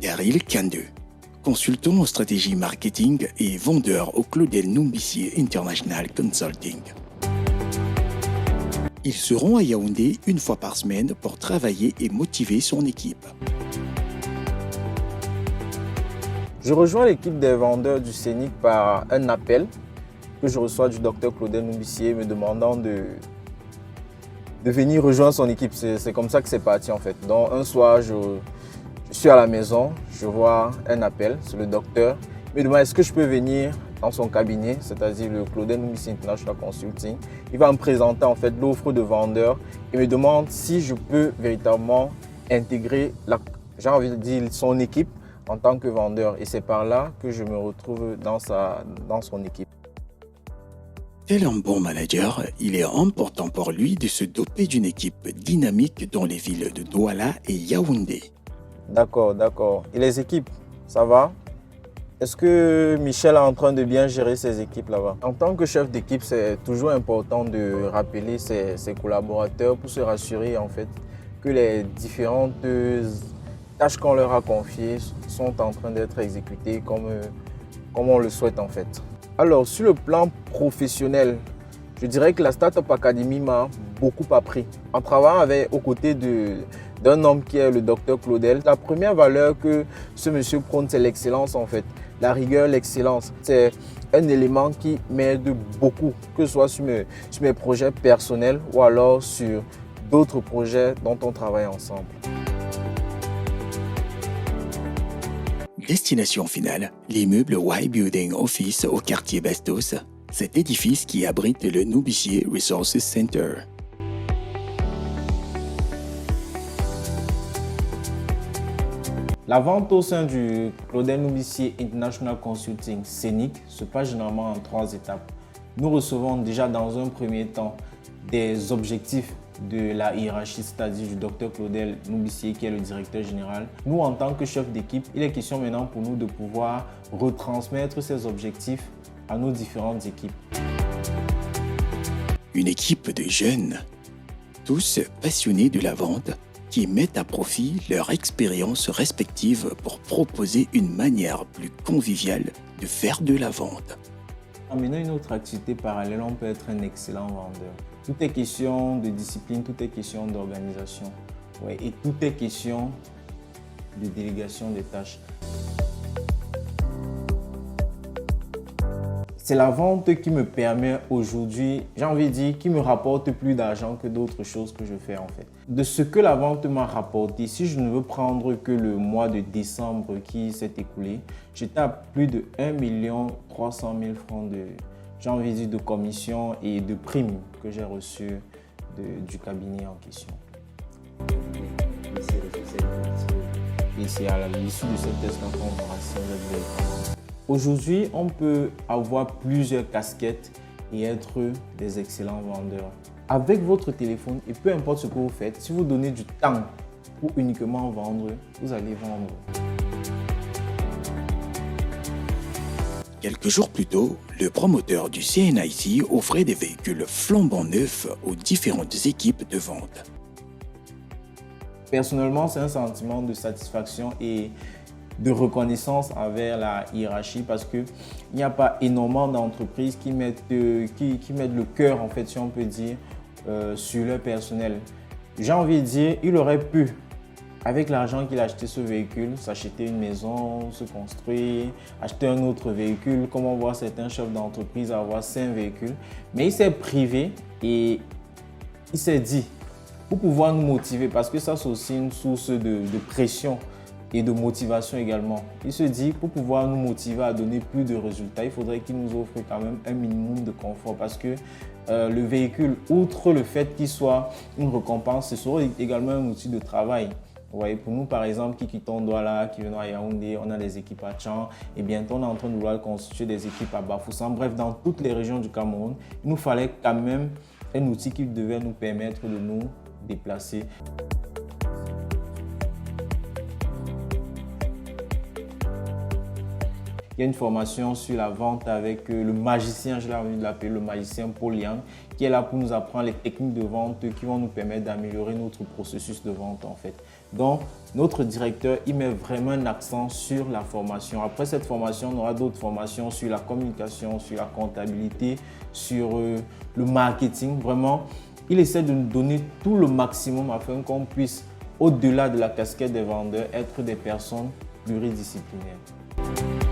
Daryl Kandeu, consultant en stratégie marketing et vendeur au Claudel Numbissier International Consulting. Il se rend à Yaoundé une fois par semaine pour travailler et motiver son équipe. Je rejoins l'équipe des vendeurs du Scénic par un appel que je reçois du docteur Claudel Numbissier me demandant de venir rejoindre son équipe. C'est comme ça que c'est parti en fait. Donc un soir, je suis à la maison, je vois un appel, c'est le docteur. Il me demande est-ce que je peux venir dans son cabinet, c'est-à-dire le Claudel Numbissier International Consulting. Il va me présenter en fait l'offre de vendeur et me demande si je peux véritablement intégrer, j'ai envie de dire, son équipe en tant que vendeur. Et c'est par là que je me retrouve dans son équipe. Tel un bon manager, il est important pour lui de se doter d'une équipe dynamique dans les villes de Douala et Yaoundé. D'accord. Et les équipes, ça va? Est-ce que Michel est en train de bien gérer ses équipes là-bas? En tant que chef d'équipe, c'est toujours important de rappeler ses collaborateurs pour se rassurer en fait que les différentes tâches qu'on leur a confiées sont en train d'être exécutées comme on le souhaite en fait. Alors, sur le plan professionnel, je dirais que la Startup Academy m'a beaucoup appris. En travaillant aux côtés d'un homme qui est le docteur Claudel, la première valeur que ce monsieur prône, c'est l'excellence en fait. La rigueur, l'excellence, c'est un élément qui m'aide beaucoup, que ce soit sur mes projets personnels ou alors sur d'autres projets dont on travaille ensemble. Destination finale, l'immeuble Y Building Office au quartier Bastos, cet édifice qui abrite le Numbissier Resources Center. La vente au sein du Claudel Numbissier International Consulting Scénic se passe généralement en 3 étapes. Nous recevons déjà dans un premier temps des objectifs de la hiérarchie, c'est-à-dire du docteur Claudel Numbissier qui est le directeur général. Nous, en tant que chef d'équipe, il est question maintenant pour nous de pouvoir retransmettre ces objectifs à nos différentes équipes. Une équipe de jeunes, tous passionnés de la vente, qui mettent à profit leur expérience respective pour proposer une manière plus conviviale de faire de la vente. En menant une autre activité parallèle, on peut être un excellent vendeur. Tout est question de discipline, tout est question d'organisation. Ouais, et tout est question de délégation des tâches. C'est la vente qui me permet aujourd'hui, j'ai envie de dire, qui me rapporte plus d'argent que d'autres choses que je fais en fait. De ce que la vente m'a rapporté, si je ne veux prendre que le mois de décembre qui s'est écoulé, j'étais à plus de 1 300 000 francs j'ai envie de dire, de commissions et de primes que j'ai reçues du cabinet en question. Et c'est à l'issue de cette test qu'on verra si vous êtes véritable. Aujourd'hui, on peut avoir plusieurs casquettes et être des excellents vendeurs. Avec votre téléphone, et peu importe ce que vous faites, si vous donnez du temps pour uniquement vendre, vous allez vendre. Quelques jours plus tôt, le promoteur du CNIC offrait des véhicules flambant neufs aux différentes équipes de vente. Personnellement, c'est un sentiment de satisfaction et de reconnaissance envers la hiérarchie parce qu'il n'y a pas énormément d'entreprises qui mettent le cœur, en fait, si on peut dire, sur leur personnel. J'ai envie de dire, il aurait pu, avec l'argent qu'il a acheté ce véhicule, s'acheter une maison, se construire, acheter un autre véhicule, comme on voit certains chefs d'entreprise avoir 5 véhicules. Mais il s'est privé et il s'est dit, pour pouvoir nous motiver, parce que ça c'est aussi une source de pression et de motivation également. Il se dit, pour pouvoir nous motiver à donner plus de résultats, il faudrait qu'il nous offre quand même un minimum de confort parce que le véhicule, outre le fait qu'il soit une récompense, ce sera également un outil de travail. Vous voyez, pour nous, par exemple, qui quittons Douala, qui venons à Yaoundé, on a des équipes à Tchan et bientôt on est en train de vouloir constituer des équipes à Bafoussam. Bref, dans toutes les régions du Cameroun, il nous fallait quand même un outil qui devait nous permettre de nous déplacer. Il y a une formation sur la vente avec le magicien, je l'ai envie de l'appeler le magicien Paul Yang, qui est là pour nous apprendre les techniques de vente qui vont nous permettre d'améliorer notre processus de vente en fait. Donc, notre directeur, il met vraiment un accent sur la formation. Après cette formation, on aura d'autres formations sur la communication, sur la comptabilité, sur le marketing. Vraiment, il essaie de nous donner tout le maximum afin qu'on puisse, au-delà de la casquette des vendeurs, être des personnes pluridisciplinaires.